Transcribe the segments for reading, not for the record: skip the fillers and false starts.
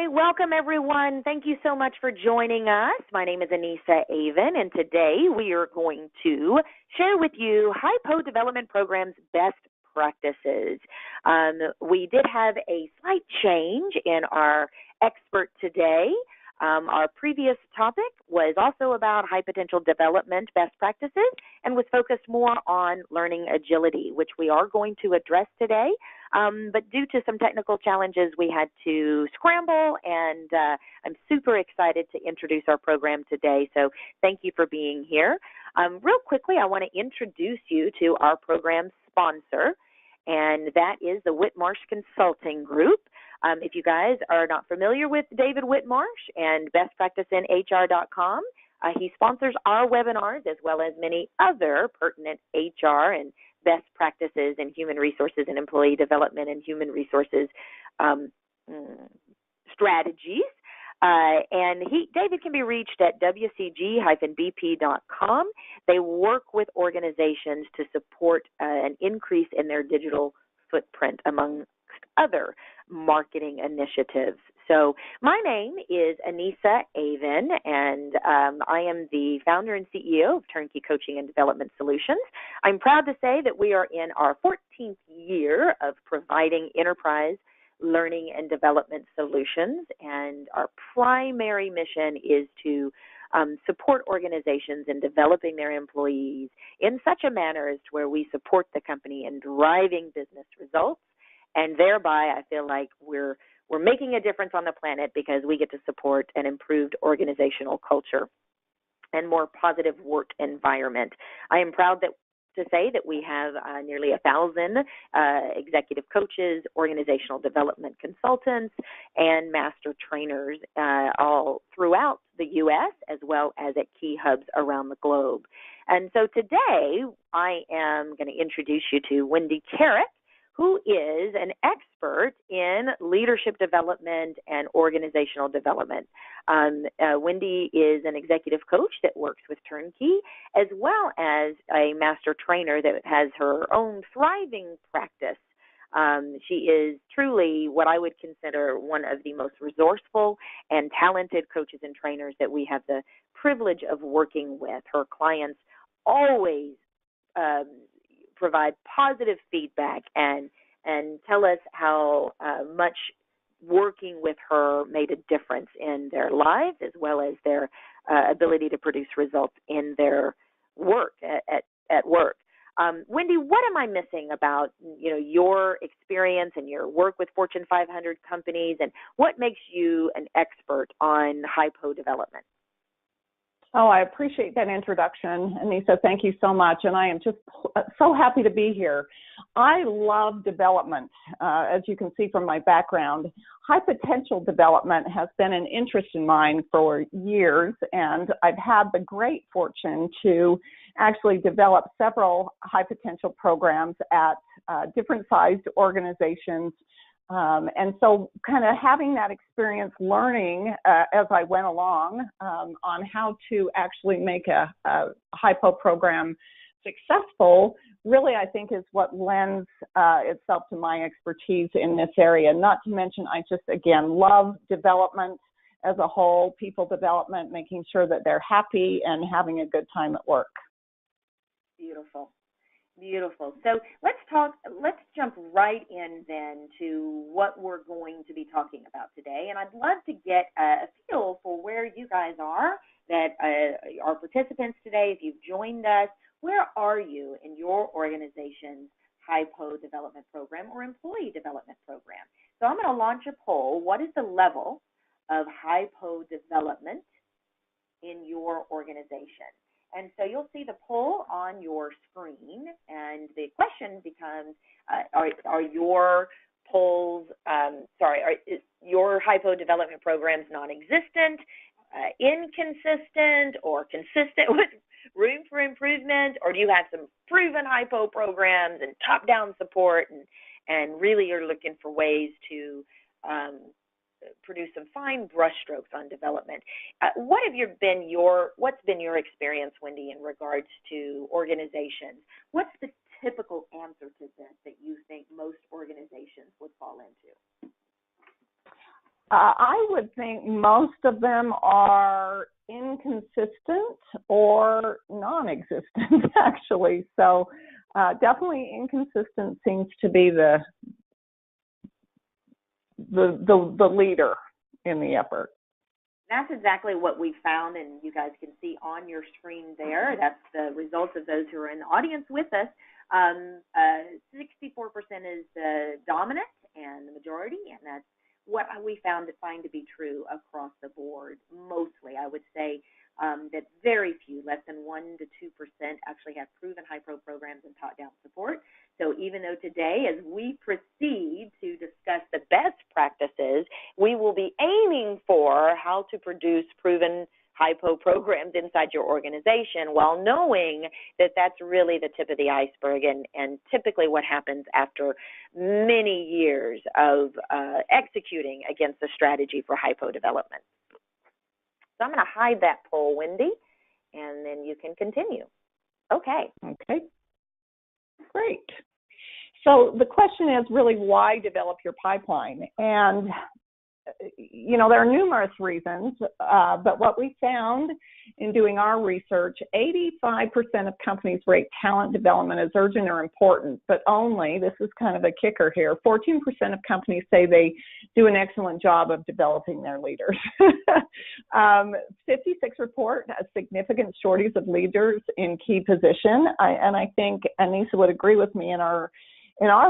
Hi, welcome everyone. Thank you so much for joining us. My name is Anissa Avon, and today we are going to share with you HiPo Development Program's best practices. We did have a slight change in our expert today. Our previous topic was also about high potential development best practices and was focused more on learning agility, which we are going to address today. But due to some technical challenges, we had to scramble, and I'm super excited to introduce our program today. So thank you for being here. Real quickly, I want to introduce you to our program sponsor, and that is the Whitmarsh Consulting Group. If you guys are not familiar with David Whitmarsh and bestpracticeinhr.com, he sponsors our webinars as well as many other pertinent HR and best practices in human resources and employee development and human resources strategies. And David can be reached at wcg-bp.com. They work with organizations to support an increase in their digital footprint among other marketing initiatives. So my name is Anissa Avon, and I am the founder and CEO of Turnkey Coaching and Development Solutions. I'm proud to say that we are in our 14th year of providing enterprise learning and development solutions, and our primary mission is to support organizations in developing their employees in such a manner as to where we support the company in driving business results. And thereby, I feel like we're making a difference on the planet because we get to support an improved organizational culture and more positive work environment. I am proud to say that we have nearly 1,000 executive coaches, organizational development consultants, and master trainers all throughout the U.S. as well as at key hubs around the globe. And so today, I am going to introduce you to Wendy Carrick, who is an expert in leadership development and organizational development. Wendy is an executive coach that works with Turnkey, as well as a master trainer that has her own thriving practice. She is truly what I would consider one of the most resourceful and talented coaches and trainers that we have the privilege of working with. Her clients always provide positive feedback and tell us how much working with her made a difference in their lives as well as their ability to produce results in their work at work. Wendy, what am I missing about your experience and your work with Fortune 500 companies, and what makes you an expert on HiPo development? Oh, I appreciate that introduction, Anissa. Thank you so much, and I am just so happy to be here. I love development, as you can see from my background. High potential development has been an interest in mine for years, and I've had the great fortune to actually develop several high potential programs at different sized organizations. And so kind of having that experience learning as I went along on how to actually make a HiPo program successful really, I think, is what lends itself to my expertise in this area. Not to mention, I just, again, love development as a whole, people development, making sure that they're happy and having a good time at work. Beautiful. Beautiful. So let's jump right in then to what we're going to be talking about today. And I'd love to get a feel for where you guys are, that are participants today. If you've joined us, where are you in your organization's HiPo development program or employee development program? So I'm going to launch a poll. What is the level of HiPo development in your organization? And so you'll see the poll on your screen, and the question becomes, are your polls, is your HiPo development programs non-existent, inconsistent, or consistent with room for improvement, or do you have some proven HiPo programs and top-down support and really are looking for ways to produce some fine brushstrokes on development? What's been your experience, Wendy, in regards to organizations? What's the typical answer to this that you think most organizations would fall into? I would think most of them are inconsistent or non-existent, actually. So definitely inconsistent seems to be the leader in the effort. That's exactly what we found, and you guys can see on your screen there. That's the results of those who are in the audience with us. 64% is the dominant and the majority, and that's what we find to be true across the board. Mostly, I would say that very few, less than 1 to 2%, actually have proven HiPo programs and top-down support. So even though today, as we proceed to discuss the best practices, we will be aiming for how to produce proven HiPo programs inside your organization, while knowing that that's really the tip of the iceberg, and typically what happens after many years of executing against the strategy for HiPo development. So I'm going to hide that poll, Wendy, and then you can continue. Okay. Okay. Great. So the question is really, why develop your pipeline? And you know, there are numerous reasons, but what we found in doing our research, 85% of companies rate talent development as urgent or important, but only, this is kind of a kicker here, 14% of companies say they do an excellent job of developing their leaders. 56 report a significant shortage of leaders in key position, and I think Anissa would agree with me in our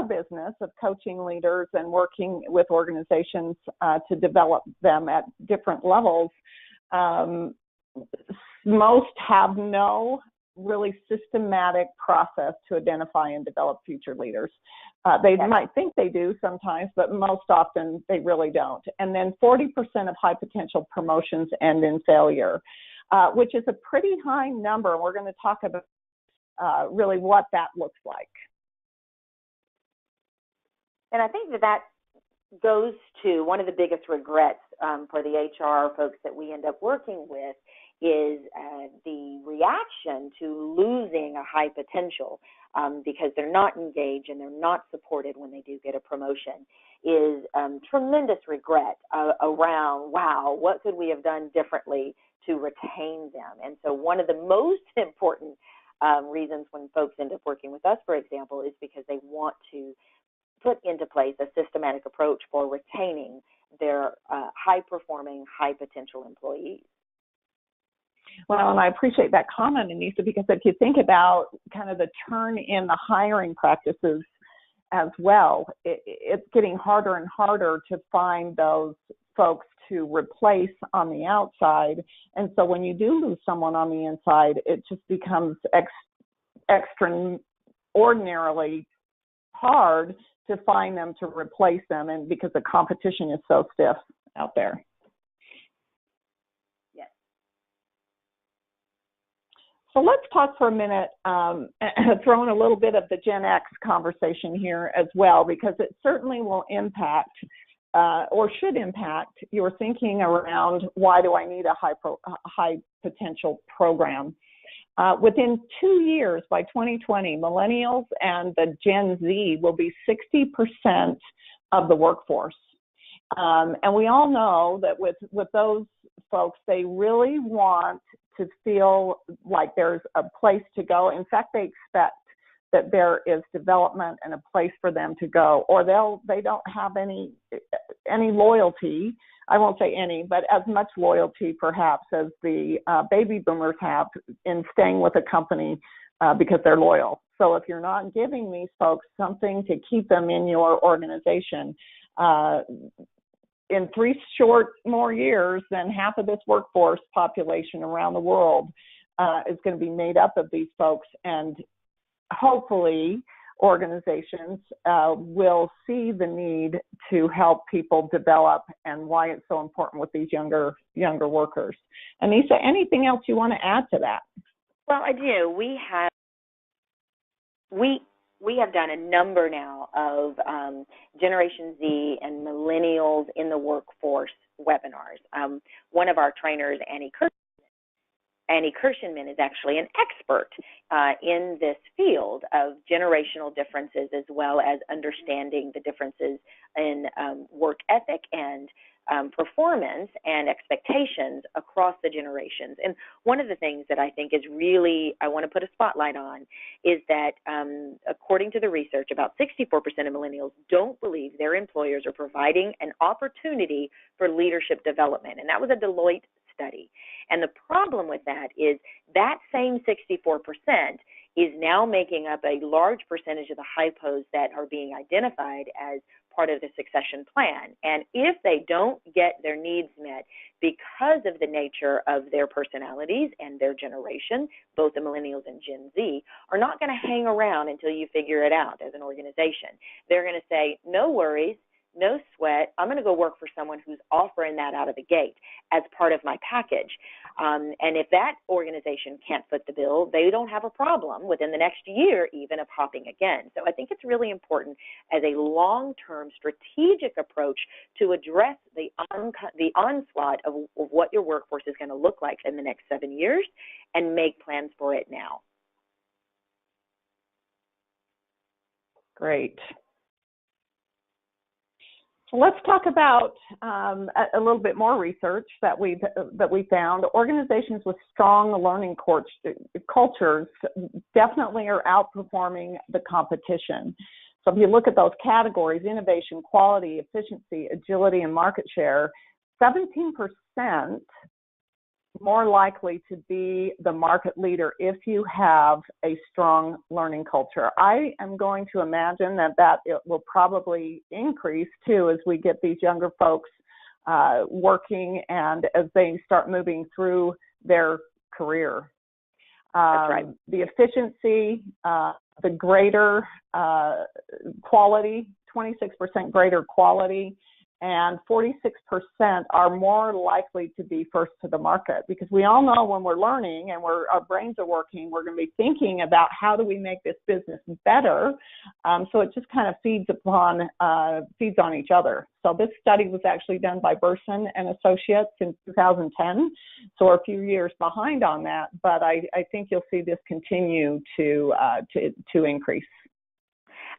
business of coaching leaders and working with organizations to develop them at different levels. Most have no really systematic process to identify and develop future leaders. They might think they do sometimes, but most often they really don't. And then 40% of high potential promotions end in failure, which is a pretty high number. We're going to talk about really what that looks like. And I think that goes to one of the biggest regrets for the HR folks that we end up working with is the reaction to losing a high potential because they're not engaged and they're not supported when they do get a promotion, is tremendous regret around, wow, what could we have done differently to retain them? And so one of the most important reasons when folks end up working with us, for example, is because they want to put into place a systematic approach for retaining their high-performing, high-potential employees. Well, and I appreciate that comment, Anissa, because if you think about kind of the turn in the hiring practices as well, it's getting harder and harder to find those folks to replace on the outside. And so when you do lose someone on the inside, it just becomes extraordinarily hard to find them, to replace them, and because the competition is so stiff out there. Yes. So let's talk for a minute, throw in a little bit of the Gen X conversation here as well, because it certainly will impact or should impact your thinking around, why do I need a high potential program? Within 2 years, by 2020, millennials and the Gen Z will be 60% of the workforce. And we all know that with those folks, they really want to feel like there's a place to go. In fact, they expect that there is development and a place for them to go, or they don't have any loyalty. I won't say any, but as much loyalty perhaps as the baby boomers have in staying with a company because they're loyal. So if you're not giving these folks something to keep them in your organization, in 3 short more years, then half of this workforce population around the world is going to be made up of these folks, and hopefully organizations will see the need to help people develop and why it's so important with these younger workers. Anissa, anything else you want to add to that? Well, I do. We have done a number now of Generation Z and millennials in the workforce webinars. One of our trainers, Annie Kirshenman, is actually an expert in this field of generational differences, as well as understanding the differences in work ethic and performance and expectations across the generations. And one of the things that I think is really, I want to put a spotlight on, is that according to the research, about 64% of millennials don't believe their employers are providing an opportunity for leadership development. And that was a Deloitte study. And the problem with that is that same 64% is now making up a large percentage of the HiPos that are being identified as part of the succession plan. And if they don't get their needs met because of the nature of their personalities and their generation, both the millennials and Gen Z, are not going to hang around until you figure it out as an organization. They're going to say, no worries, no sweat, I'm going to go work for someone who's offering that out of the gate as part of my package. And if that organization can't foot the bill, they don't have a problem within the next year even of hopping again. So I think it's really important as a long-term strategic approach to address the onslaught of what your workforce is going to look like in the next 7 years and make plans for it now. Great. Let's talk about a little bit more research that we found. Organizations with strong learning cultures definitely are outperforming the competition. So if you look at those categories, innovation, quality, efficiency, agility, and market share, 17% more likely to be the market leader if you have a strong learning culture. I am going to imagine that it will probably increase too as we get these younger folks working and as they start moving through their career. That's right. The efficiency, the greater quality, 26% greater quality, and 46% are more likely to be first to the market, because we all know when we're learning and our brains are working, we're going to be thinking about how do we make this business better. So it just kind of feeds on each other. So this study was actually done by Bersin and Associates in 2010. So we're a few years behind on that, but I think you'll see this continue to increase.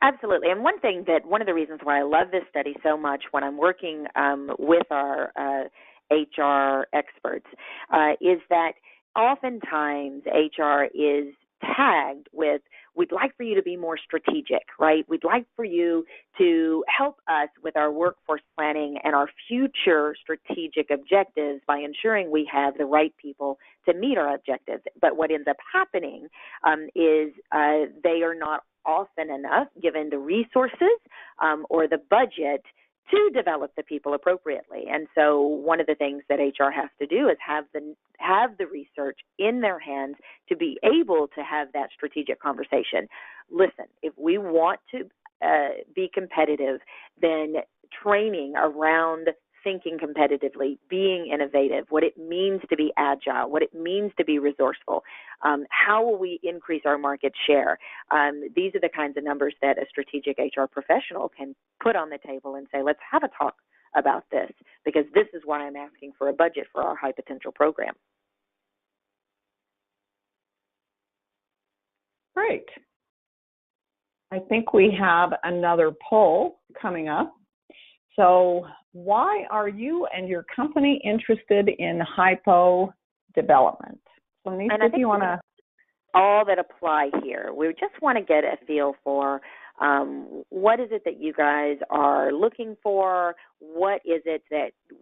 Absolutely. And one of the reasons why I love this study so much when I'm working with our HR experts is that oftentimes HR is tagged with, we'd like for you to be more strategic, right? We'd like for you to help us with our workforce planning and our future strategic objectives by ensuring we have the right people to meet our objectives. But what ends up happening is they are not often enough given the resources or the budget to develop the people appropriately. And so one of the things that HR has to do is have the research in their hands to be able to have that strategic conversation. Listen, if we want to be competitive, then training around thinking competitively, being innovative, what it means to be agile, what it means to be resourceful, how will we increase our market share? These are the kinds of numbers that a strategic HR professional can put on the table and say, let's have a talk about this, because this is why I'm asking for a budget for our high potential program. Great. I think we have another poll coming up. So why are you and your company interested in HiPo development? So Nisa, do you want to? All that apply here. We just want to get a feel for what is it that you guys are looking for? Why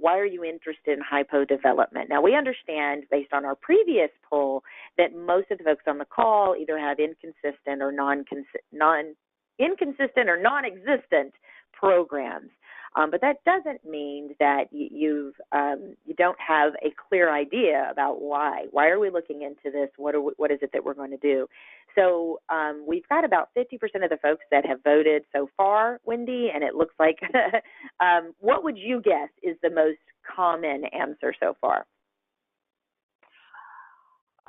are you interested in HiPo development? Now, we understand based on our previous poll that most of the folks on the call either have inconsistent or non-existent programs. But that doesn't mean that you don't have a clear idea about why. Why are we looking into this? What is it that we're going to do? So we've got about 50% of the folks that have voted so far, Wendy, and it looks like, what would you guess is the most common answer so far?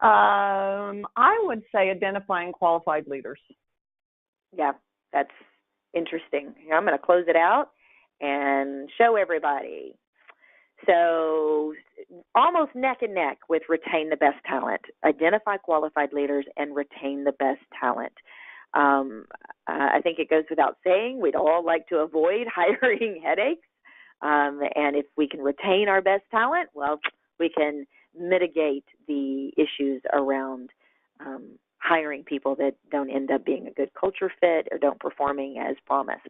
I would say identifying qualified leaders. Yeah, that's interesting. I'm going to close it out and show everybody. So almost neck and neck with retain the best talent, identify qualified leaders, and retain the best talent. I think it goes without saying, we'd all like to avoid hiring headaches. And if we can retain our best talent, well, we can mitigate the issues around hiring people that don't end up being a good culture fit or don't performing as promised.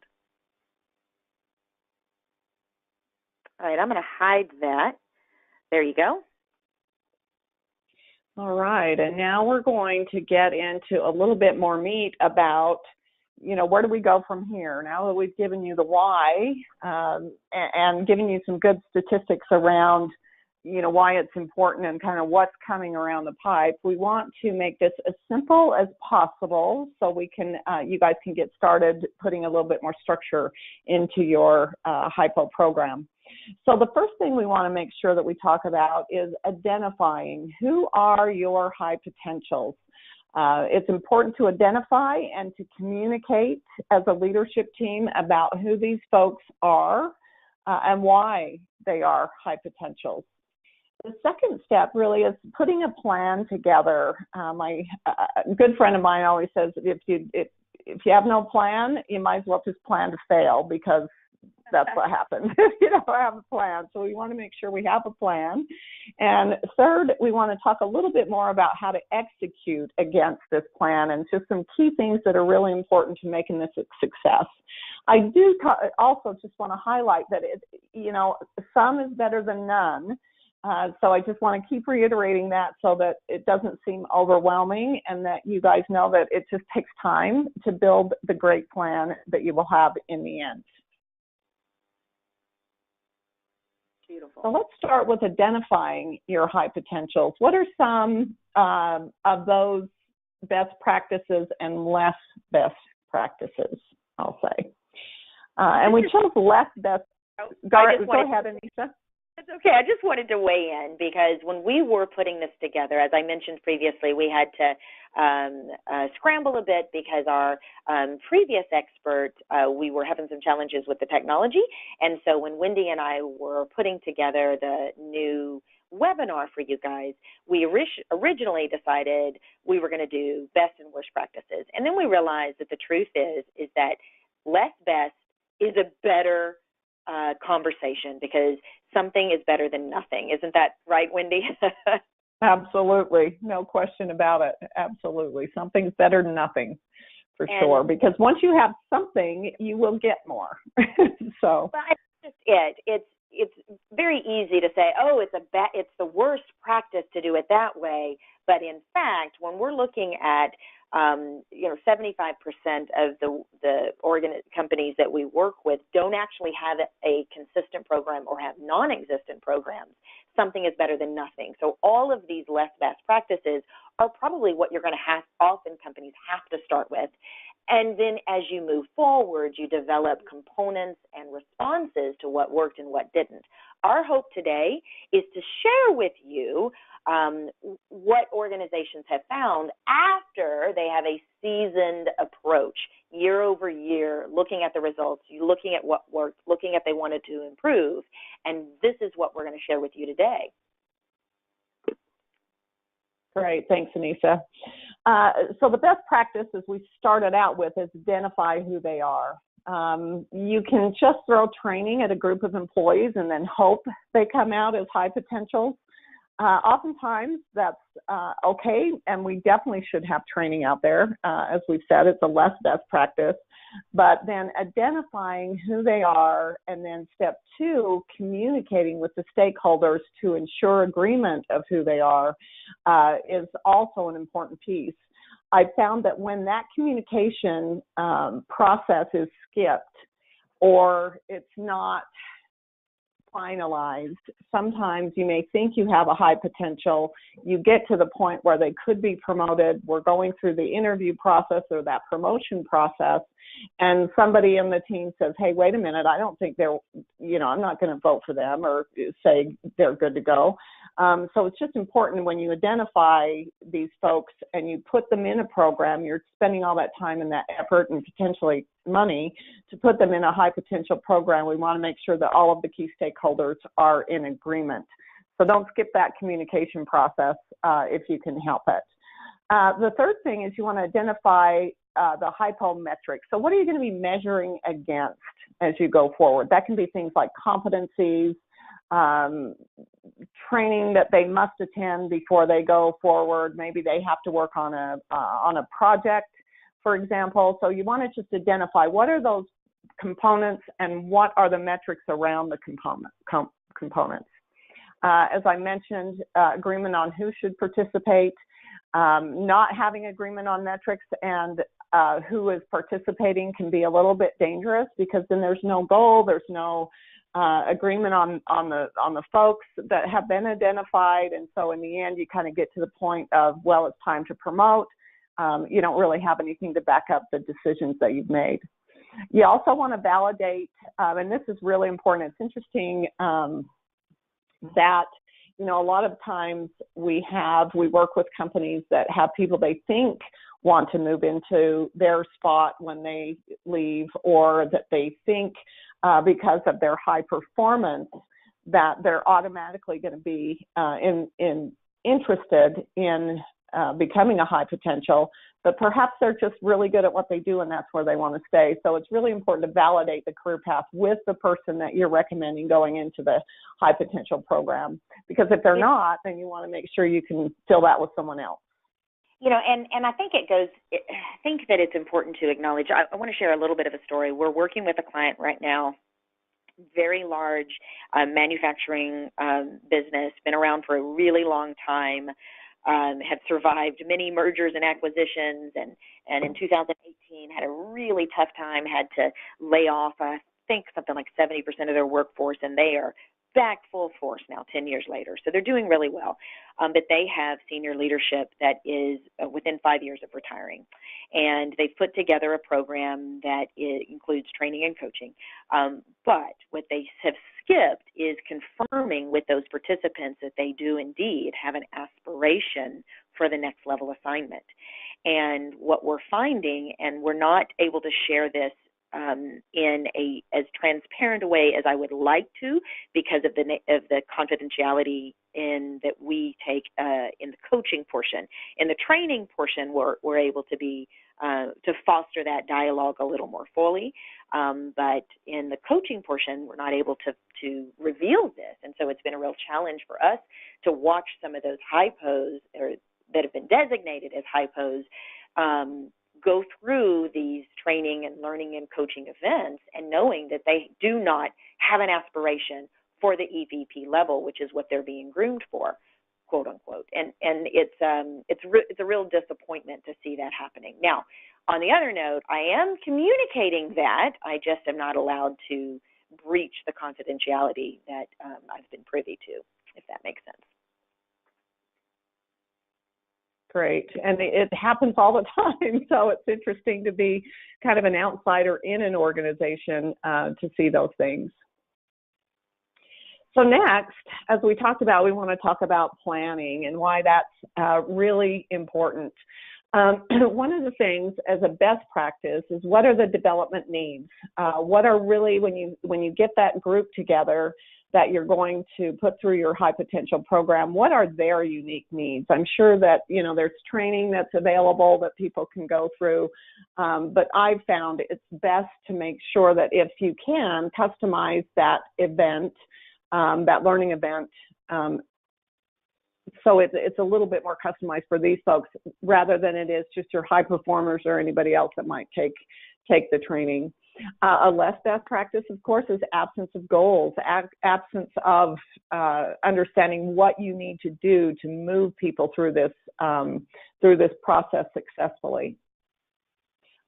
All right, I'm going to hide that. There you go. All right, and now we're going to get into a little bit more meat about, where do we go from here? Now that we've given you the why and given you some good statistics around, why it's important and kind of what's coming around the pipe, we want to make this as simple as possible so we can, you guys can get started putting a little bit more structure into your HiPo program. So the first thing we want to make sure that we talk about is identifying who are your high potentials. It's important to identify and to communicate as a leadership team about who these folks are and why they are high potentials. The second step really is putting a plan together. My good friend of mine always says, if you have no plan, you might as well just plan to fail, because that's what happens if you don't have a plan. So we want to make sure we have a plan. And third, we want to talk a little bit more about how to execute against this plan and just some key things that are really important to making this a success. I do also just want to highlight that some is better than none. So I just want to keep reiterating that so that it doesn't seem overwhelming, and that you guys know that it just takes time to build the great plan that you will have in the end. Beautiful. So let's start with identifying your high potentials. What are some of those best practices and less best practices, I'll say? And we chose less best. Go ahead, Anissa. It's okay. I just wanted to weigh in, because when we were putting this together, as I mentioned previously, we had to scramble a bit because our previous expert, we were having some challenges with the technology. And so when Wendy and I were putting together the new webinar for you guys, we originally decided we were going to do best and worst practices. And then we realized that the truth is that less best is a better conversation, because something is better than nothing. Isn't that right, Wendy? Absolutely. No question about it. Absolutely. Something's better than nothing, for sure. Because once you have something, you will get more. So. Well, that's just it's very easy to say, oh, it's the worst practice to do it that way. But in fact, when we're looking at 75% of the companies that we work with don't actually have a consistent program or have non-existent programs. Something is better than nothing. So all of these less best practices are probably what you're going to often companies have to start with. And then as you move forward, you develop components and responses to what worked and what didn't. Our hope today is to share with you what organizations have found after they have a seasoned approach, year over year, looking at the results, looking at what worked, looking at they wanted to improve. And this is what we're going to share with you today. Great. Thanks, Anissa. So the best practice, as we started out with, is identify who they are. You can just throw training at a group of employees and then hope they come out as high potentials. Oftentimes that's okay, and we definitely should have training out there. As we've said, it's a less best practice. But then identifying who they are, and then step two, communicating with the stakeholders to ensure agreement of who they are, is also an important piece. I found that when that communication process is skipped, or it's not finalized, sometimes you may think you have a high potential. You get to the point where they could be promoted. We're going through the interview process or that promotion process, and somebody in the team says, hey, wait a minute, I don't think they're, I'm not going to vote for them, or say they're good to go. So it's just important when you identify these folks and you put them in a program, you're spending all that time and that effort and potentially money to put them in a high potential program. We want to make sure that all of the key stakeholders are in agreement. So don't skip that communication process if you can help it. The third thing is you want to identify the HiPo metrics. So what are you going to be measuring against as you go forward? That can be things like competencies, training that they must attend before they go forward. Maybe they have to work on a project, for example. So you want to just identify what are those components and what are the metrics around the components. As I mentioned, agreement on who should participate. Not having agreement on metrics and who is participating can be a little bit dangerous, because then there's no goal, there's no agreement on the folks that have been identified, and so in the end you kind of get to the point of, well, it's time to promote. You don't really have anything to back up the decisions that you've made. You also want to validate, and this is really important. It's interesting that, you know, a lot of times we work with companies that have people they think want to move into their spot when they leave, or that they think because of their high performance that they're automatically going to be interested in becoming a high potential, but perhaps they're just really good at what they do and that's where they want to stay. So it's really important to validate the career path with the person that you're recommending going into the high potential program, because if they're not, then you want to make sure you can fill that with someone else. You know, and I think I think that it's important to acknowledge, I want to share a little bit of a story. We're working with a client right now, very large manufacturing business, been around for a really long time, have survived many mergers and acquisitions, and in 2018 had a really tough time, had to lay off, I think, something like 70% of their workforce, and they are back full force now 10 years later. So they're doing really well. But they have senior leadership that is within 5 years of retiring. And they've put together a program that includes training and coaching. But what they have skipped is confirming with those participants that they do indeed have an aspiration for the next level assignment. And what we're finding, and we're not able to share this in a as transparent a way as I would like to, because of the confidentiality in that we take in the coaching portion. In the training portion, we're able to be to foster that dialogue a little more fully, but in the coaching portion, we're not able to reveal this, and so it's been a real challenge for us to watch some of those HiPos or that have been designated as HiPos go through these training and learning and coaching events, and knowing that they do not have an aspiration for the EVP level, which is what they're being groomed for, quote unquote. And it's a real disappointment to see that happening. Now, on the other note, I am communicating that. I just am not allowed to breach the confidentiality that I've been privy to, if that makes sense. Great. And it happens all the time. So it's interesting to be kind of an outsider in an organization to see those things. So next, as we talked about, we want to talk about planning and why that's really important. One of the things as a best practice is, what are the development needs? What are really, when you get that group together that you're going to put through your high potential program, what are their unique needs? I'm sure that, you know, there's training that's available that people can go through, but I've found it's best to make sure that if you can customize that event, that learning event, so it's a little bit more customized for these folks, rather than it is just your high performers or anybody else that might take the training. A less best practice, of course, is absence of goals, absence of understanding what you need to do to move people through this process successfully.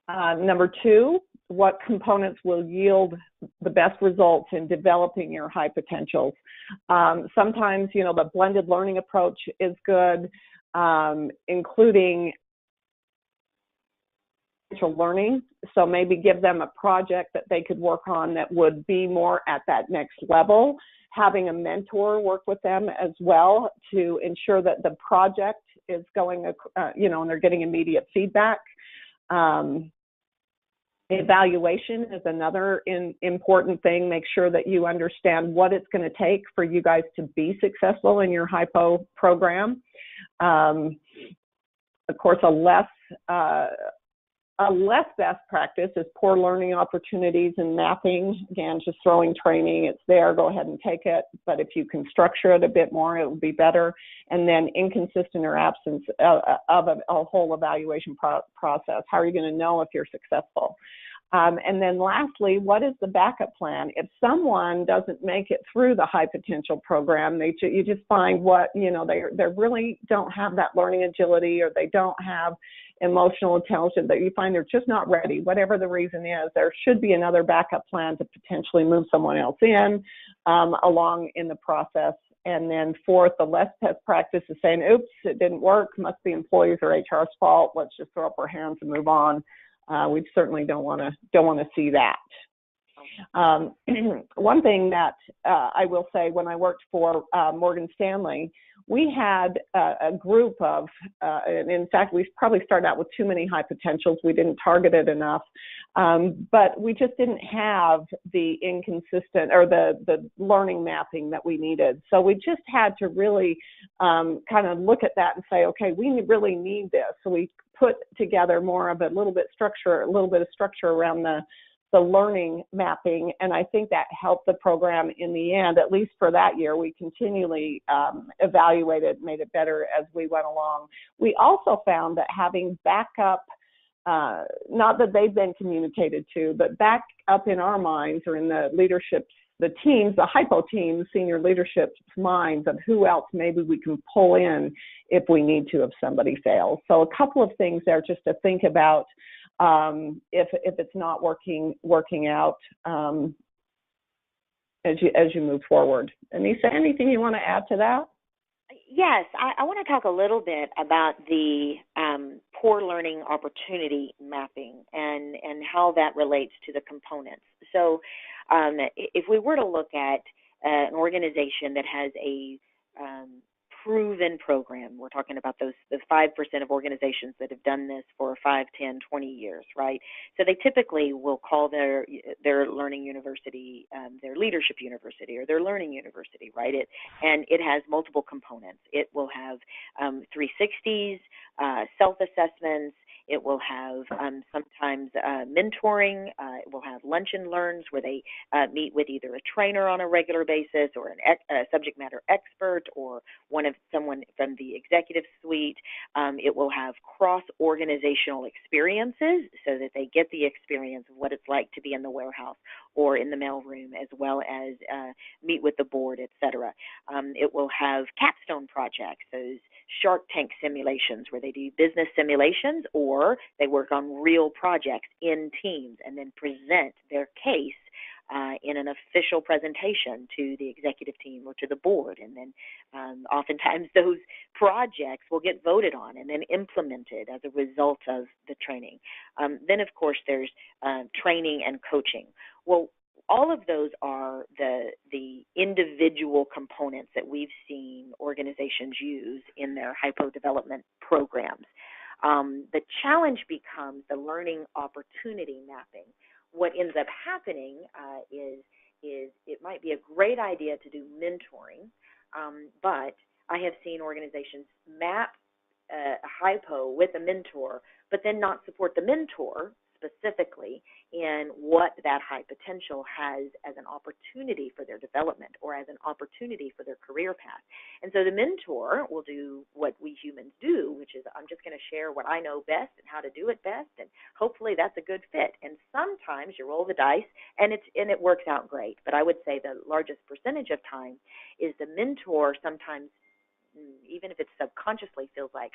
Number two, what components will yield the best results in developing your high potentials? Sometimes, you know, the blended learning approach is good, including learning. So maybe give them a project that they could work on that would be more at that next level. Having a mentor work with them as well to ensure that the project is going, you know, and they're getting immediate feedback. Evaluation is another important thing. Make sure that you understand what it's going to take for you guys to be successful in your HiPo program. Of course, a less best practice is poor learning opportunities and mapping. Again, just throwing training, it's there, go ahead and take it. But if you can structure it a bit more, it will be better. And then inconsistent or absence of a whole evaluation process. How are you going to know if you're successful? And then lastly, what is the backup plan? If someone doesn't make it through the high potential program, you just find they really don't have that learning agility, or they don't have emotional intelligence, that you find they're just not ready, whatever the reason is, there should be another backup plan to potentially move someone else in along in the process. And then fourth, the less best practice is saying, oops, it didn't work, must be employees or HR's fault, let's just throw up our hands and move on. We certainly don't want to see that. One thing that I will say, when I worked for Morgan Stanley, we had a group of, and in fact, we probably started out with too many high potentials. We didn't target it enough, but we just didn't have the inconsistent or the learning mapping that we needed. So we just had to really kind of look at that and say, okay, we really need this. So we put together more of a little bit of structure around the learning mapping, and I think that helped the program in the end. At least for that year, we continually evaluated, made it better as we went along. We also found that having backup, not that they've been communicated to, but back up in our minds or in the leadership's, the teams, the HiPo teams, senior leadership's minds of who else maybe we can pull in if we need to, if somebody fails. So a couple of things there just to think about if it's not working out as you move forward. Anissa, anything you want to add to that? Yes, I want to talk a little bit about the poor learning opportunity mapping and how that relates to the components. So if we were to look at an organization that has a proven program, we're talking about the 5% of organizations that have done this for 5, 10, 20 years, right? So they typically will call their learning university their leadership university or their learning university, right? And it has multiple components. It will have 360s, self-assessments. It will have sometimes mentoring. It will have lunch and learns where they meet with either a trainer on a regular basis or a subject matter expert or someone from the executive suite. It will have cross-organizational experiences so that they get the experience of what it's like to be in the warehouse or in the mailroom, as well as meet with the board, et cetera. It will have capstone projects, those Shark Tank simulations where they do business simulations or they work on real projects in teams and then present their case in an official presentation to the executive team or to the board. And then oftentimes those projects will get voted on and then implemented as a result of the training. Then, of course, there's training and coaching. Well, all of those are the individual components that we've seen organizations use in their HiPo development programs. The challenge becomes the learning opportunity mapping. What ends up happening is it might be a great idea to do mentoring, but I have seen organizations map a HiPo with a mentor, but then not support the mentor specifically in what that high potential has as an opportunity for their development or as an opportunity for their career path. And so the mentor will do what we humans do, which is I'm just going to share what I know best and how to do it best, and hopefully that's a good fit. And sometimes you roll the dice and it works out great. But I would say the largest percentage of time is the mentor sometimes, even if it's subconsciously, feels like,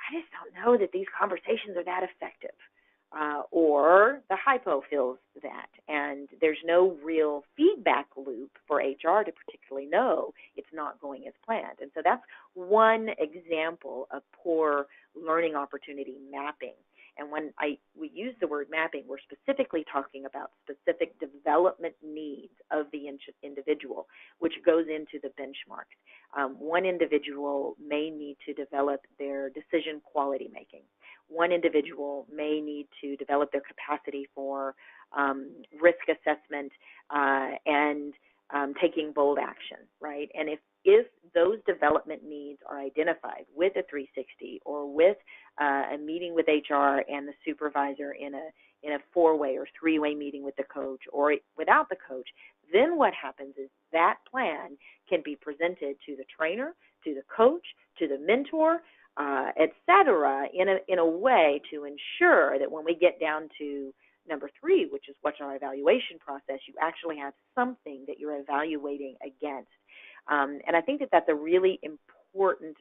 I just don't know that these conversations are that effective. Or the HiPo feels that, and there's no real feedback loop for HR to particularly know it's not going as planned. And so that's one example of poor learning opportunity mapping. And when we use the word mapping, we're specifically talking about specific development needs of the individual, which goes into the benchmarks. One individual may need to develop their decision quality making. One individual may need to develop their capacity for risk assessment and taking bold action, right? And if those development needs are identified with a 360 or with a meeting with HR and the supervisor in a four-way or three-way meeting with the coach or without the coach, then what happens is that plan can be presented to the trainer, to the coach, to the mentor, et cetera, in a way to ensure that when we get down to number 3, which is what's our evaluation process, you actually have something that you're evaluating against. And I think that that's a really important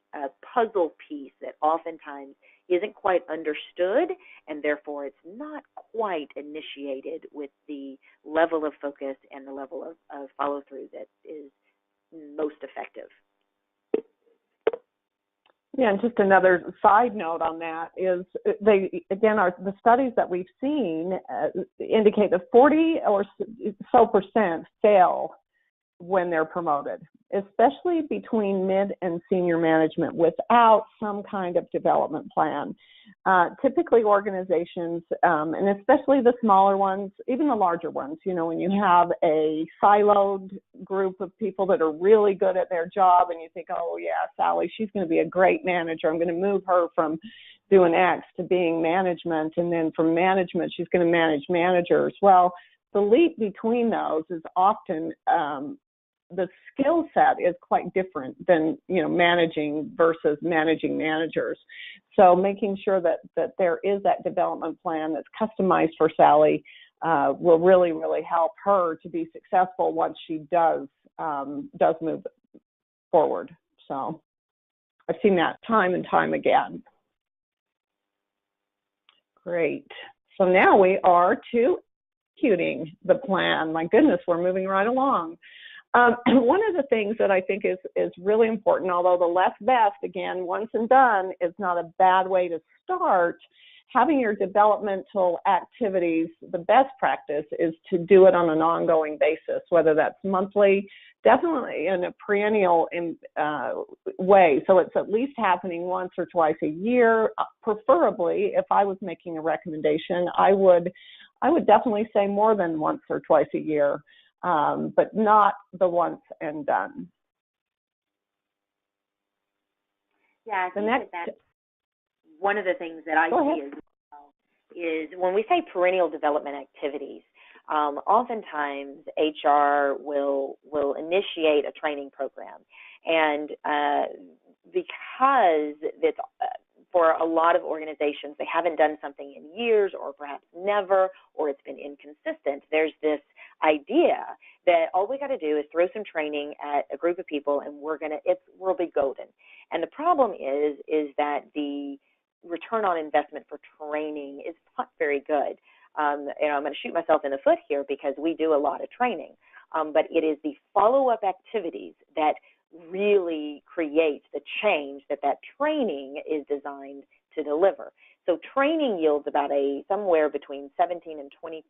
puzzle piece that oftentimes isn't quite understood, and therefore it's not quite initiated with the level of focus and the level of follow-through that is most effective. Yeah, and just another side note on that is the studies that we've seen indicate that 40 or so percent fail when they're promoted, especially between mid and senior management without some kind of development plan. Typically organizations, and especially the smaller ones, even the larger ones, when you have a siloed group of people that are really good at their job and you think, oh yeah, Sally, she's going to be a great manager. I'm going to move her from doing X to being management, and then from management, she's going to manage managers. Well, the leap between those is often the skill set is quite different than managing versus managing managers. So making sure that there is that development plan that's customized for Sally will really, really help her to be successful once she does move forward. So I've seen that time and time again. Great. So now we are to executing the plan. My goodness, we're moving right along. One of the things that I think is really important, although the less best, again, once and done, is not a bad way to start, having your developmental activities, the best practice is to do it on an ongoing basis, whether that's monthly, definitely in a perennial way. So it's at least happening once or twice a year. Preferably, if I was making a recommendation, I would definitely say more than once or twice a year. But not the once and done. Yeah, I think that's one of the things that I see as well is when we say perennial development activities, oftentimes HR will initiate a training program, and because it's for a lot of organizations, they haven't done something in years or perhaps never, or it's been inconsistent. There's this idea that all we got to do is throw some training at a group of people and we'll be golden. And the problem is that the return on investment for training is not very good. I'm going to shoot myself in the foot here because we do a lot of training, but it is the follow-up activities that really creates the change that training is designed to deliver. So training yields about somewhere between 17 and 20%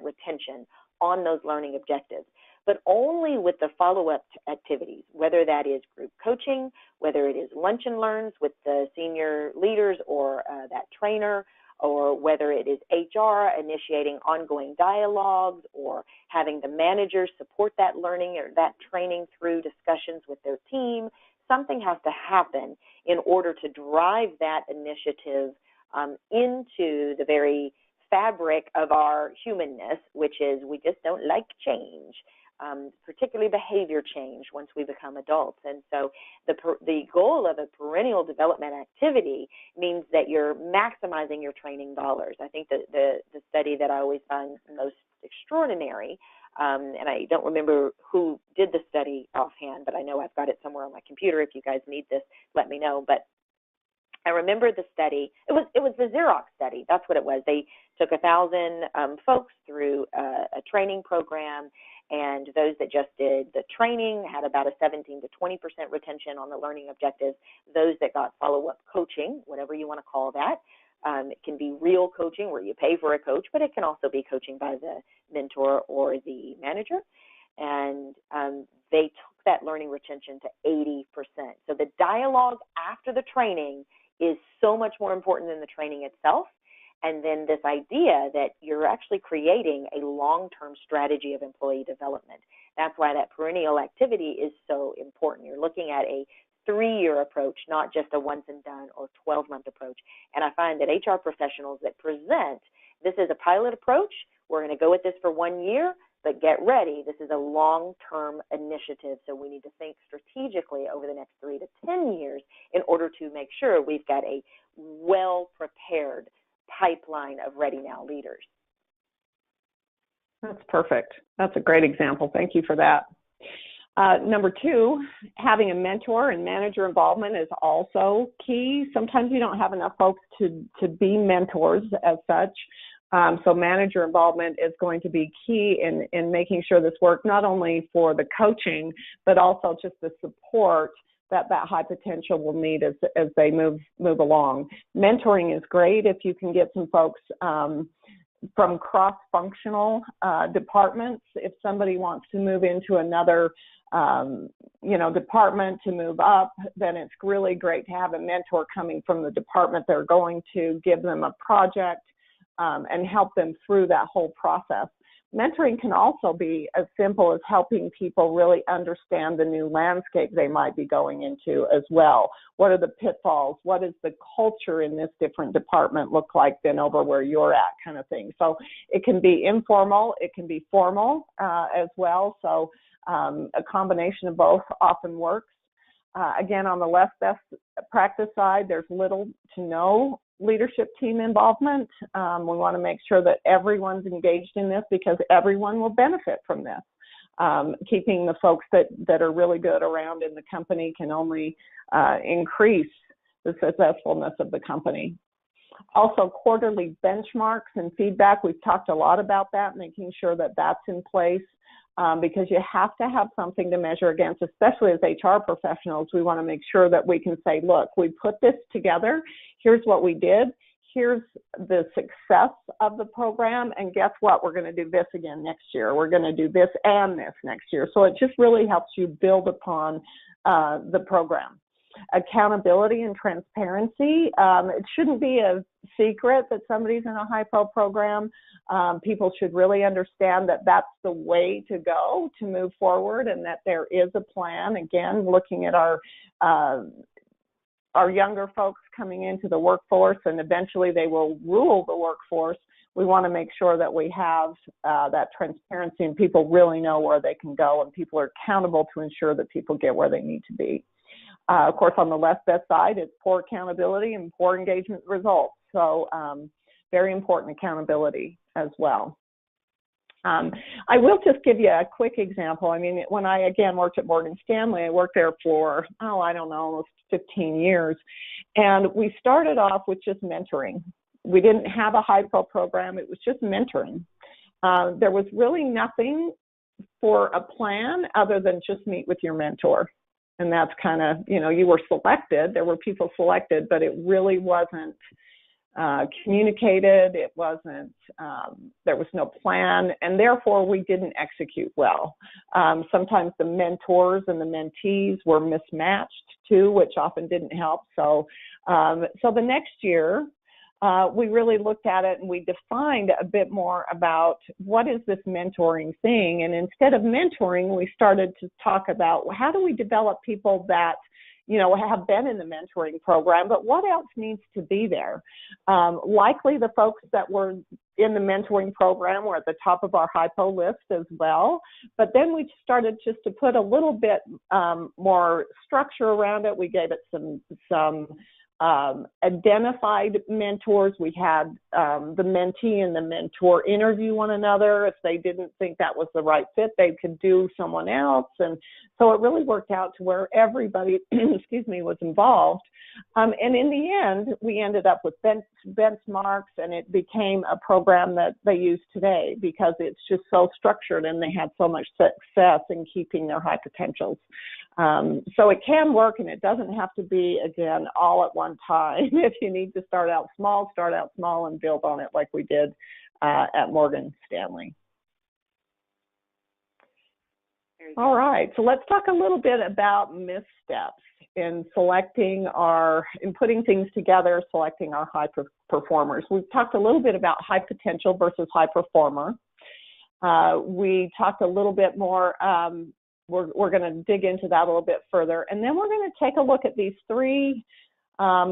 retention on those learning objectives, but only with the follow-up activities, whether that is group coaching, whether it is lunch and learns with the senior leaders or that trainer, or whether it is HR initiating ongoing dialogues or having the managers support that learning or that training through discussions with their team. Something has to happen in order to drive that initiative into the very fabric of our humanness, which is we just don't like change, particularly behavior change once we become adults. And so the goal of a perennial development activity means that you're maximizing your training dollars. I think that the study that I always find most extraordinary, and I don't remember who did the study offhand, but I know I've got it somewhere on my computer. If you guys need this, let me know. But I remember the study. It was the Xerox study. That's what it was. They took 1,000 folks through a training program, and those that just did the training had about a 17 to 20% retention on the learning objectives. Those that got follow-up coaching, whatever you want to call that, it can be real coaching where you pay for a coach, but it can also be coaching by the mentor or the manager. And they took that learning retention to 80%. So the dialogue after the training is so much more important than the training itself. And then this idea that you're actually creating a long-term strategy of employee development. That's why that perennial activity is so important. You're looking at a 3-year approach, not just a once and done or 12-month approach. And I find that HR professionals that present, this is a pilot approach, we're going to go with this for 1 year, but get ready, this is a long-term initiative, so we need to think strategically over the next 3 to 10 years in order to make sure we've got a well-prepared pipeline of ready now leaders. That's perfect. That's a great example. Thank you for that. Number 2, having a mentor and manager involvement is also key. Sometimes you don't have enough folks to be mentors as such. So manager involvement is going to be key in making sure this works, not only for the coaching, but also just the support that high potential will need as they move along. Mentoring is great if you can get some folks from cross-functional departments. If somebody wants to move into another department to move up, then it's really great to have a mentor coming from the department they're going to, give them a project and help them through that whole process. Mentoring can also be as simple as helping people really understand the new landscape they might be going into as well. What are the pitfalls? What does the culture in this different department look like than over where you're at, kind of thing. So it can be informal, it can be formal as well. So a combination of both often works. Again, on the less best practice side, there's little to no leadership team involvement. We want to make sure that everyone's engaged in this because everyone will benefit from this. Keeping the folks that are really good around in the company can only increase the successfulness of the company. Also, quarterly benchmarks and feedback. We've talked a lot about that, making sure that that's in place. Because you have to have something to measure against, especially as HR professionals. We want to make sure that we can say, look, we put this together. Here's what we did. Here's the success of the program. And guess what? We're going to do this again next year. We're going to do this and this next year. So it just really helps you build upon the program. Accountability and transparency. It shouldn't be a secret that somebody's in a HiPo program. People should really understand that that's the way to go to move forward and that there is a plan. Again, looking at our younger folks coming into the workforce and eventually they will rule the workforce, we want to make sure that we have that transparency and people really know where they can go and people are accountable to ensure that people get where they need to be. Of course, on the less best side, it's poor accountability and poor engagement results. So very important accountability as well. I will just give you a quick example. I mean, when I, again, worked at Morgan Stanley, I worked there for, almost 15 years. And we started off with just mentoring. We didn't have a HiPo program. It was just mentoring. There was really nothing for a plan other than just meet with your mentor. And that's kind of, you were selected. There were people selected, but it really wasn't communicated. It wasn't, there was no plan, and therefore we didn't execute well. Sometimes the mentors and the mentees were mismatched too, which often didn't help. So the next year, we really looked at it and we defined a bit more about what is this mentoring thing. And instead of mentoring, we started to talk about how do we develop people that, have been in the mentoring program, but what else needs to be there? Likely the folks that were in the mentoring program were at the top of our HiPo list as well. But then we started just to put a little bit more structure around it. We gave it some identified mentors. We had the mentee and the mentor interview one another. If they didn't think that was the right fit, they could do someone else. And so it really worked out to where everybody, was involved. And in the end, we ended up with benchmarks, and it became a program that they use today because it's just so structured and they had so much success in keeping their high potentials. So it can work, and it doesn't have to be, again, all at one time. If you need to start out small and build on it like we did at Morgan Stanley. All right, so let's talk a little bit about missteps in putting things together, selecting our high performers. We've talked a little bit about high potential versus high performer. We talked a little bit more we're going to dig into that a little bit further. And then we're going to take a look at these three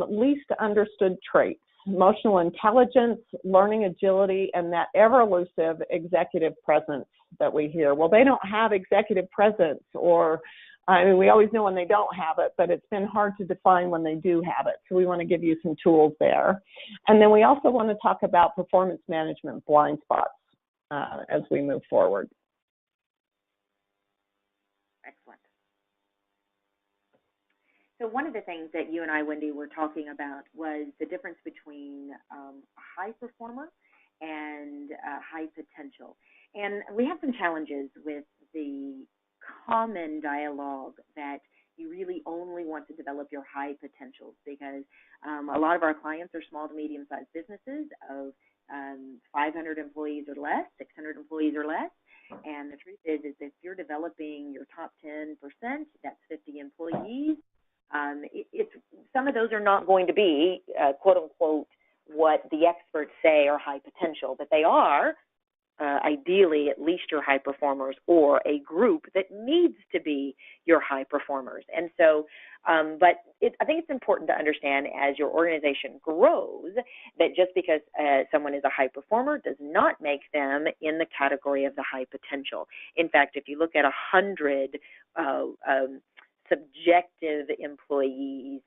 least understood traits: emotional intelligence, learning agility, and that ever elusive executive presence that we hear. Well, they don't have executive presence, or I mean, we always know when they don't have it, but it's been hard to define when they do have it. So we want to give you some tools there. And then we also want to talk about performance management blind spots as we move forward. Excellent. So one of the things that you and I, Wendy, were talking about was the difference between a high performer and high potential. And we have some challenges with the common dialogue that you really only want to develop your high potentials, because a lot of our clients are small to medium-sized businesses of 500 employees or less, 600 employees or less. And the truth is if you're developing your top 10%, that's 50 employees, it's some of those are not going to be, quote unquote, what the experts say are high potential, but they are ideally at least your high performers, or a group that needs to be your high performers. And so, but I think it's important to understand as your organization grows that just because someone is a high performer does not make them in the category of the high potential. In fact, if you look at 100 subjective employees,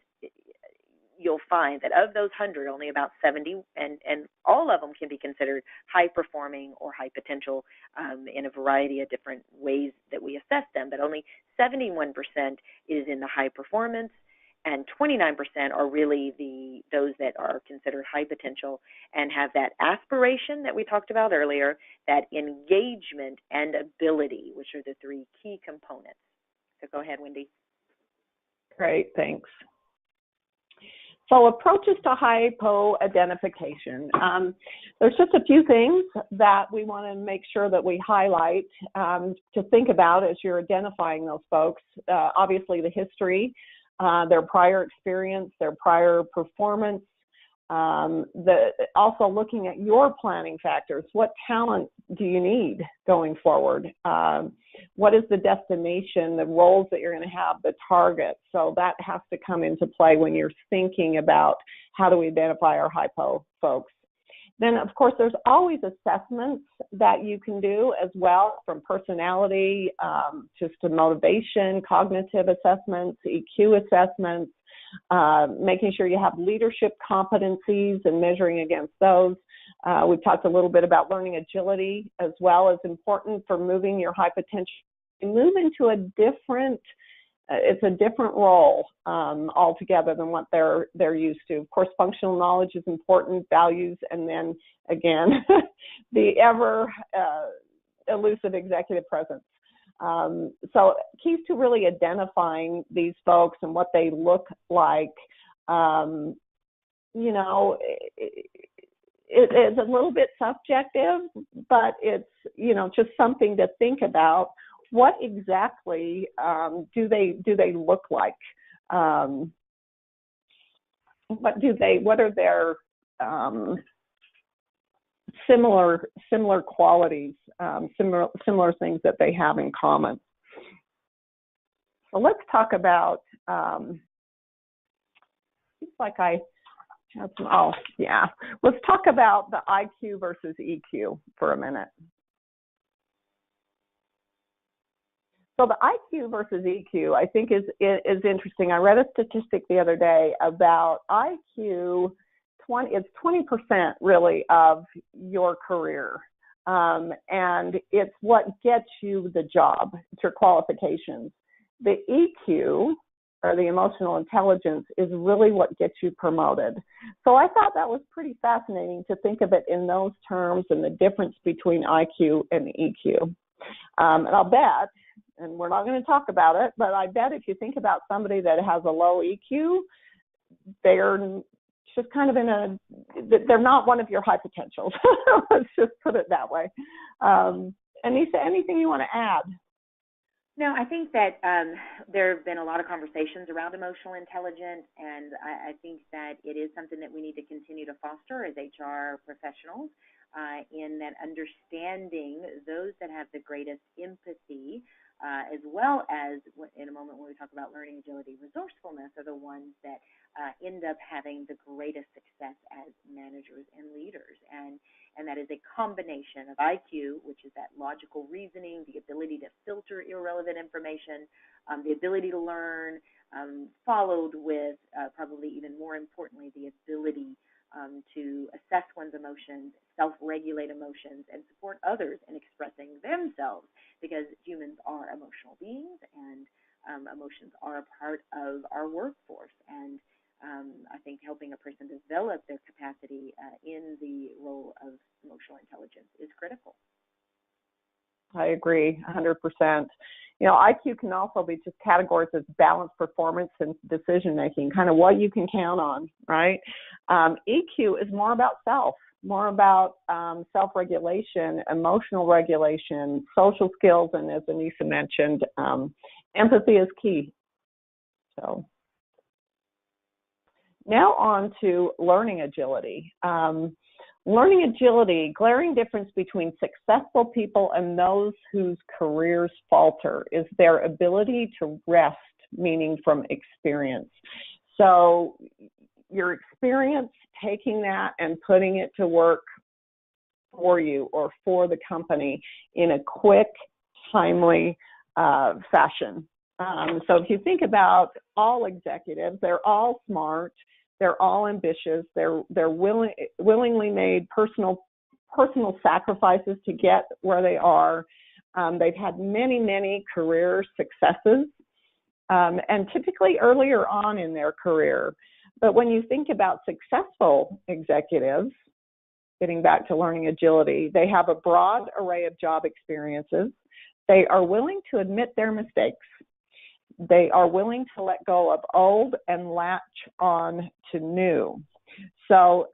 you'll find that of those 100, only about 70, and all of them can be considered high performing or high potential in a variety of different ways that we assess them, but only 71% is in the high performance, and 29% are really those that are considered high potential and have that aspiration that we talked about earlier, that engagement and ability, which are the three key components. So go ahead, Wendy. Great, thanks. So approaches to HiPo identification. There's just a few things that we want to make sure that we highlight to think about as you're identifying those folks. Obviously the history, their prior experience, their prior performance, also looking at your planning factors. What talent do you need going forward? What is the destination, the roles that you're going to have, the target? So that has to come into play when you're thinking about how do we identify our HiPo folks. Then, of course, there's always assessments that you can do as well, from personality just to motivation, cognitive assessments, EQ assessments, making sure you have leadership competencies and measuring against those. We've talked a little bit about learning agility as well as important for moving your high potential. You move into a different, it's a different role altogether than what they're used to. Of course, functional knowledge is important, values, and then again, the ever elusive executive presence. So keys to really identifying these folks and what they look like, you know, it's a little bit subjective, but it's, you know, just something to think about. What exactly do they look like? What are their similar qualities, similar things that they have in common? So let's talk about, it's like I have some, oh yeah, let's talk about the IQ versus EQ for a minute. So the IQ versus EQ, I think is interesting. I read a statistic the other day about IQ. It's 20% really of your career, and it's what gets you the job. It's your qualifications. The EQ, or the emotional intelligence, is really what gets you promoted. So I thought that was pretty fascinating to think of it in those terms and the difference between IQ and EQ. And I'll bet, and we're not going to talk about it, but I bet if you think about somebody that has a low EQ, they're just kind of they're not one of your high potentials. Let's just put it that way. Anissa, anything you want to add? No, I think that there have been a lot of conversations around emotional intelligence, and I think that it is something that we need to continue to foster as HR professionals, in that understanding those that have the greatest empathy as well as in a moment when we talk about learning agility, resourcefulness are the ones that end up having the greatest success as managers and leaders. And that is a combination of IQ, which is that logical reasoning, the ability to filter irrelevant information, the ability to learn, followed with probably even more importantly, the ability to assess one's emotions, self-regulate emotions, and support others in expressing themselves, because humans are emotional beings, and emotions are a part of our workforce. And I think helping a person develop their capacity in the role of emotional intelligence is critical. I agree 100%. You know, IQ can also be just categorized as balanced performance and decision making, kind of what you can count on, right? EQ is more about more about self-regulation, emotional regulation, social skills, and as Anissa mentioned, empathy is key. So now on to learning agility. Learning agility, glaring difference between successful people and those whose careers falter is their ability to rest, meaning from experience. So your experience, taking that and putting it to work for you or for the company in a quick, timely fashion. So if you think about all executives, they're all smart, they're all ambitious, they're willingly made personal sacrifices to get where they are. They've had many career successes, and typically earlier on in their career. But when you think about successful executives, getting back to learning agility, they have a broad array of job experiences. They are willing to admit their mistakes. They are willing to let go of old and latch on to new. So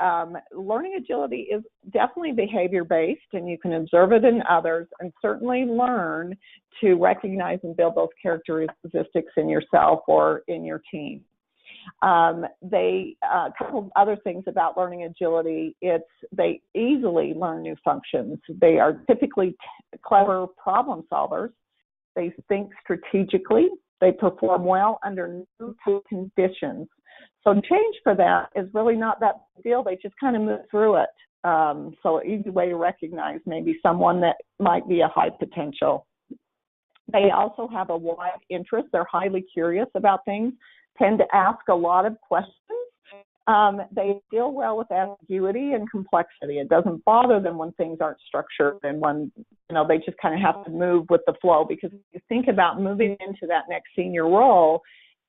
learning agility is definitely behavior-based, and you can observe it in others and certainly learn to recognize and build those characteristics in yourself or in your team. A couple of other things about learning agility, they easily learn new functions. They are typically clever problem solvers. They think strategically. They perform well under new conditions. So change for that is really not that big deal. They just kind of move through it. So an easy way to recognize maybe someone that might be a high potential. They also have a wide interest. They're highly curious about things, tend to ask a lot of questions. They deal well with ambiguity and complexity. It doesn't bother them when things aren't structured and when, they just kind of have to move with the flow, because if you think about moving into that next senior role,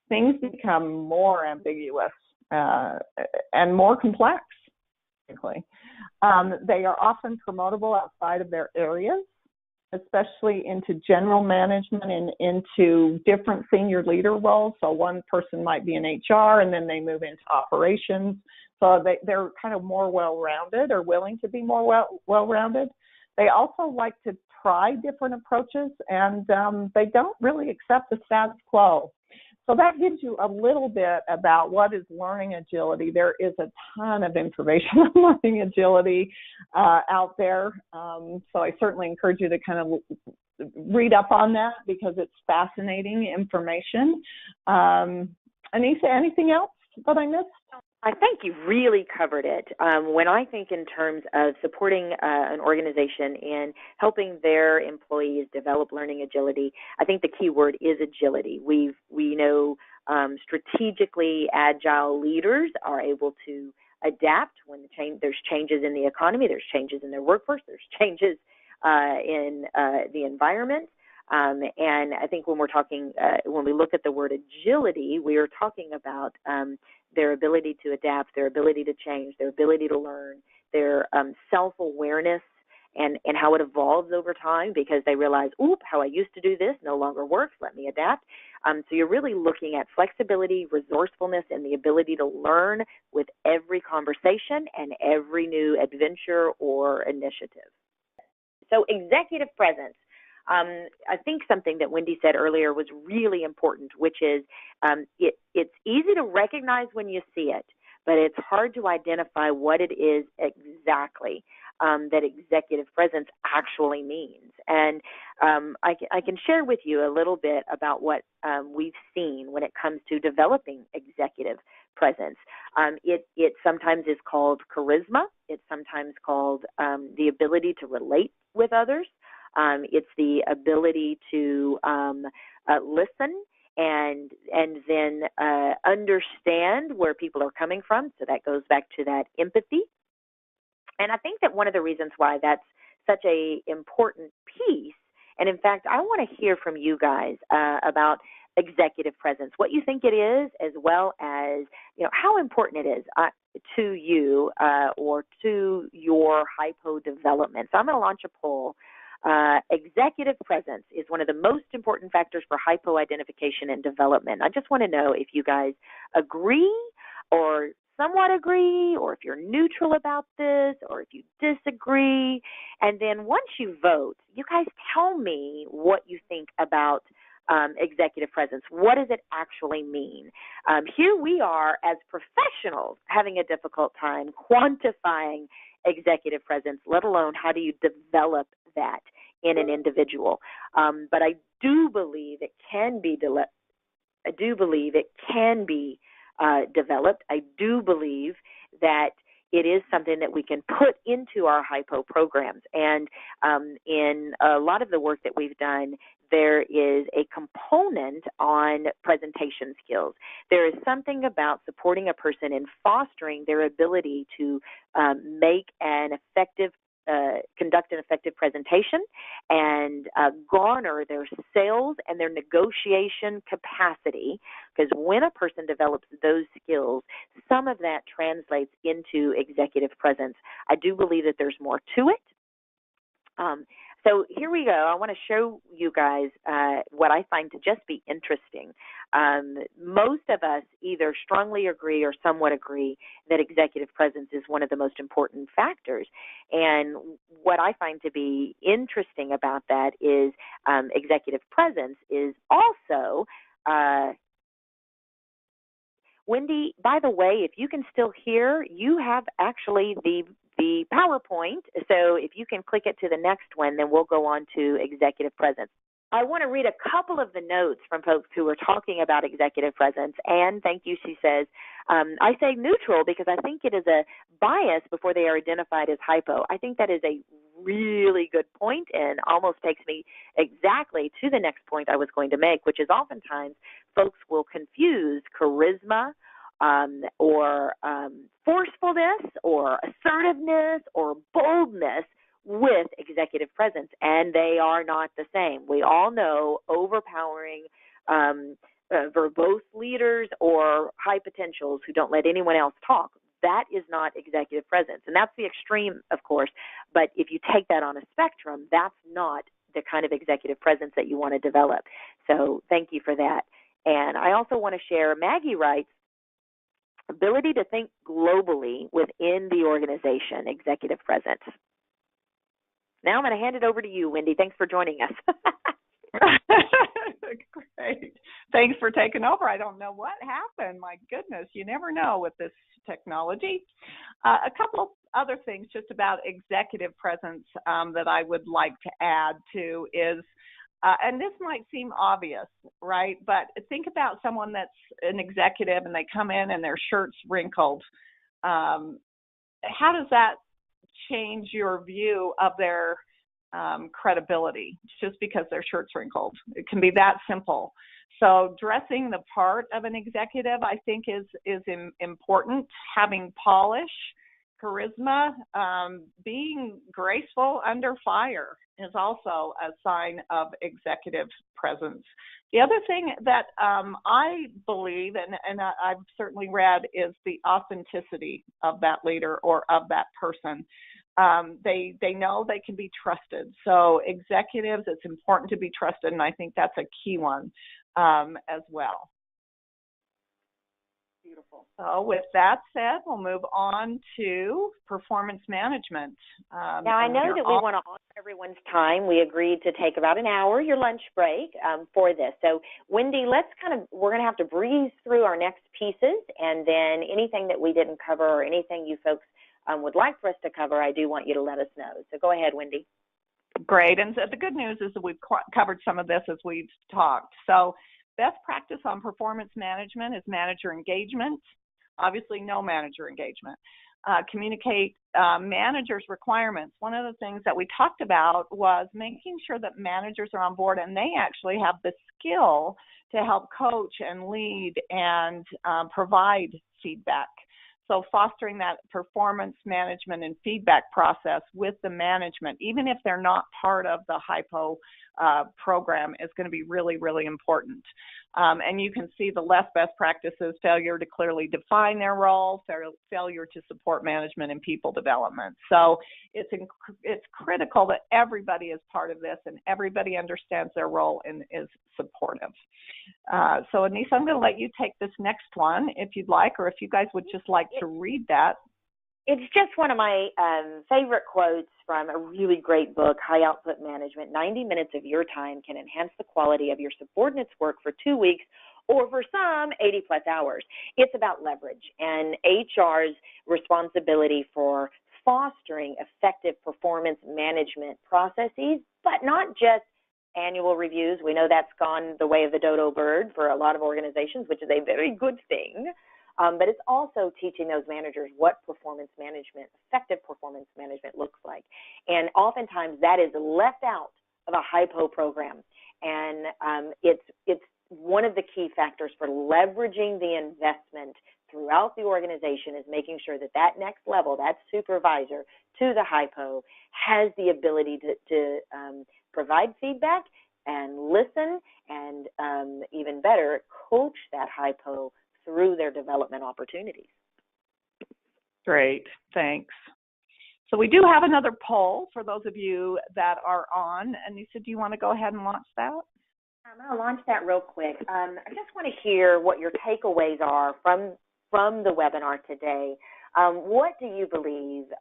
things become more ambiguous and more complex. They are often promotable outside of their areas, especially into general management and into different senior leader roles. So one person might be in HR and then they move into operations. So they're kind of more well-rounded or willing to be more well-rounded. They also like to try different approaches, and they don't really accept the status quo. So that gives you a little bit about what is learning agility. There is a ton of information on learning agility out there. So I certainly encourage you to kind of read up on that because it's fascinating information. Anissa, anything else that I missed? I think you really covered it. When I think in terms of supporting an organization in helping their employees develop learning agility, I think the key word is agility. We know strategically agile leaders are able to adapt when there's changes in the economy, there's changes in their workforce, there's changes in the environment. And I think when we're talking, when we look at the word agility, we are talking about their ability to adapt, their ability to change, their ability to learn, their self-awareness and how it evolves over time, because they realize, how I used to do this no longer works, let me adapt. So you're really looking at flexibility, resourcefulness, and the ability to learn with every conversation and every new adventure or initiative. So executive presence. I think something that Wendy said earlier was really important, which is it's easy to recognize when you see it, but it's hard to identify what it is exactly. that executive presence actually means. And I can share with you a little bit about what we've seen when it comes to developing executive presence. It sometimes is called charisma. It's sometimes called the ability to relate with others. It's the ability to listen and then understand where people are coming from. So that goes back to that empathy. And I think that one of the reasons why that's such a important piece, and in fact, I want to hear from you guys about executive presence, what you think it is, as well as how important it is to you or to your HiPo development. So I'm going to launch a poll. Executive presence is one of the most important factors for HiPo identification and development. I just want to know if you guys agree or somewhat agree, or if you're neutral about this, or if you disagree. And then once you vote, you guys tell me what you think about executive presence. What does it actually mean? Here we are as professionals having a difficult time quantifying executive presence, let alone how do you develop that in an individual. But I do believe it can be developed. I do believe that it is something that we can put into our HiPo programs. And in a lot of the work that we've done, there is a component on presentation skills. There is something about supporting a person in fostering their ability to conduct an effective presentation and garner their sales and their negotiation capacity, because when a person develops those skills, some of that translates into executive presence. I do believe that there's more to it. So here we go. I want to show you guys what I find to just be interesting. Most of us either strongly agree or somewhat agree that executive presence is one of the most important factors. And what I find to be interesting about that is executive presence is also Wendy, by the way, if you can still hear, you have actually the PowerPoint. So if you can click it to the next one, then we'll go on to executive presence. I want to read a couple of the notes from folks who are talking about executive presence. And thank you, she says, I say neutral because I think it is a bias before they are identified as HiPo. I think that is a really good point and almost takes me exactly to the next point I was going to make, which is oftentimes folks will confuse charisma or forcefulness or assertiveness or boldness with executive presence, and they are not the same. We all know overpowering verbose leaders or high potentials who don't let anyone else talk. That is not executive presence, and that's the extreme, of course, but if you take that on a spectrum, that's not the kind of executive presence that you want to develop. So thank you for that. And I also want to share, Maggie writes, ability to think globally within the organization, executive presence. Now I'm going to hand it over to you, Wendy. Thanks for joining us. Great. Thanks for taking over. I don't know what happened. My goodness, you never know with this technology. A couple of other things just about executive presence that I would like to add to is, and this might seem obvious, right? But think about someone that's an executive and they come in and their shirt's wrinkled. How does that change your view of their credibility just because their shirt's wrinkled? It can be that simple. So dressing the part of an executive, I think, is important. Having polish, charisma, being graceful under fire is also a sign of executive presence. The other thing that I believe, and I've certainly read, is the authenticity of that leader or of that person. They know they can be trusted. So executives, it's important to be trusted, and I think that's a key one as well. Beautiful. So with that said, we'll move on to performance management. Now, I know that we want to honor everyone's time. We agreed to take about an hour, your lunch break, for this. So, Wendy, we're going to have to breeze through our next pieces, and then anything that we didn't cover or anything you folks would like for us to cover, I do want you to let us know. So go ahead, Wendy. Great. And so the good news is that we've covered some of this as we've talked. So best practice on performance management is manager engagement. Obviously, no manager engagement. Communicate managers' requirements. One of the things that we talked about was making sure that managers are on board and they actually have the skill to help coach and lead and provide feedback. So fostering that performance management and feedback process with the management, even if they're not part of the HiPo program, is going to be really, really important. And you can see the less best practices: failure to clearly define their role, failure to support management and people development. So it's critical that everybody is part of this and everybody understands their role and is supportive. So Anissa, I'm going to let you take this next one if you'd like, or if you guys would just like to read that. It's just one of my favorite quotes from a really great book, High Output Management. 90 minutes of your time can enhance the quality of your subordinates' work for 2 weeks, or for some, 80-plus hours. It's about leverage and HR's responsibility for fostering effective performance management processes, but not just annual reviews. We know that's gone the way of the dodo bird for a lot of organizations, which is a very good thing. But it's also teaching those managers what performance management, effective performance management looks like. And oftentimes that is left out of a HiPo program. And it's one of the key factors for leveraging the investment throughout the organization, is making sure that that next level, that supervisor to the HiPo, has the ability to provide feedback and listen and even better, coach that HiPo through their development opportunities. Great, thanks. So we do have another poll for those of you that are on. Anissa, do you want to go ahead and launch that? I'm going to launch that real quick. I just want to hear what your takeaways are from the webinar today. What do you believe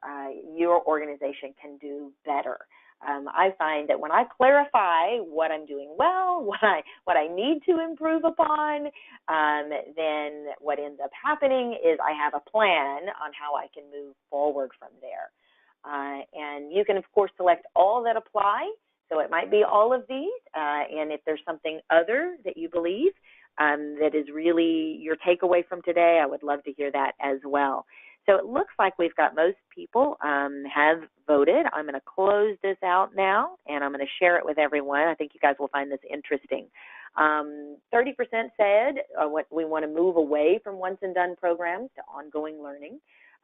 your organization can do better? I find that when I clarify what I'm doing well, what I need to improve upon, then what ends up happening is I have a plan on how I can move forward from there. And you can, of course, select all that apply. So it might be all of these. And if there's something other that you believe that is really your takeaway from today, I would love to hear that as well. So it looks like we've got most people have voted. I'm going to close this out now, and I'm going to share it with everyone. I think you guys will find this interesting. 30% said we want to move away from once-and-done programs to ongoing learning.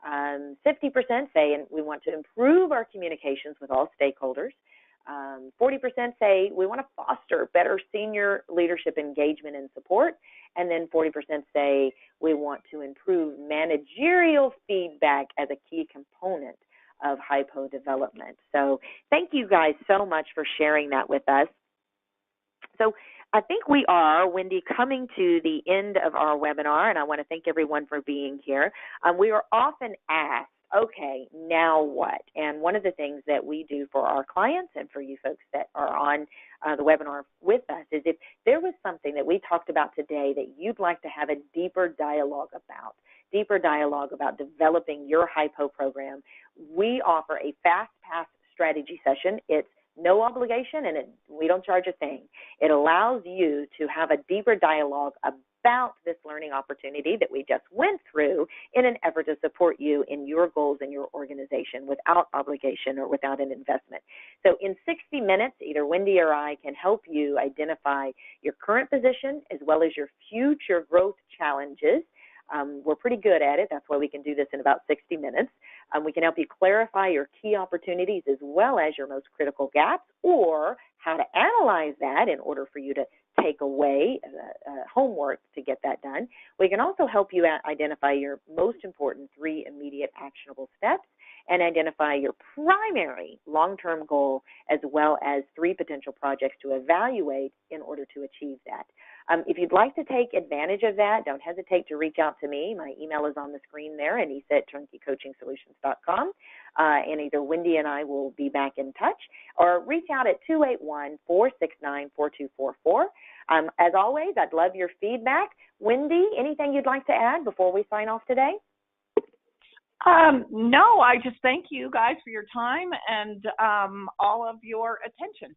50% say we want to improve our communications with all stakeholders. 40% say we want to foster better senior leadership engagement and support. And then 40% say we want to improve managerial feedback as a key component of HiPo development. So thank you guys so much for sharing that with us. So I think we are, Wendy, coming to the end of our webinar, and I want to thank everyone for being here. We are often asked, okay, now what? And one of the things that we do for our clients and for you folks that are on the webinar with us is if there was something that we talked about today that you'd like to have a deeper dialogue about developing your HiPo program, we offer a Fast Pass strategy session. It's no obligation, and we don't charge a thing. It allows you to have a deeper dialogue about this learning opportunity that we just went through in an effort to support you in your goals in your organization without obligation or without an investment. So in 60 minutes, either Wendy or I can help you identify your current position as well as your future growth challenges. We're pretty good at it. That's why we can do this in about 60 minutes. We can help you clarify your key opportunities as well as your most critical gaps, or how to analyze that in order for you to take away homework to get that done. We can also help you identify your most important 3 immediate actionable steps and identify your primary long-term goal as well as 3 potential projects to evaluate in order to achieve that. If you'd like to take advantage of that, don't hesitate to reach out to me. My email is on the screen there, anissa@turnkeycoachingsolutions.com, and either Wendy and I will be back in touch, or reach out at 281-469-4244. As always, I'd love your feedback. Wendy, anything you'd like to add before we sign off today? No, I just thank you guys for your time and all of your attention.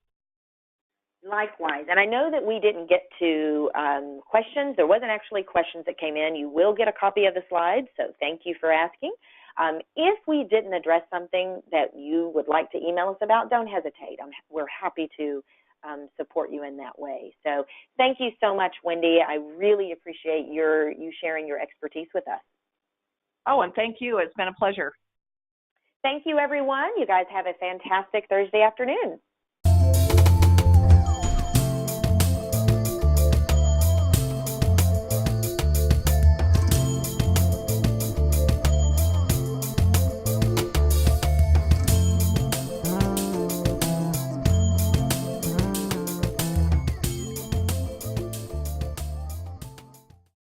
Likewise. And I know that we didn't get to questions. There wasn't actually questions that came in. You will get a copy of the slides, so thank you for asking. If we didn't address something that you would like to email us about, don't hesitate. We're happy to support you in that way. So thank you so much, Wendy. I really appreciate you sharing your expertise with us. Oh, and thank you. It's been a pleasure. Thank you, everyone. You guys have a fantastic Thursday afternoon.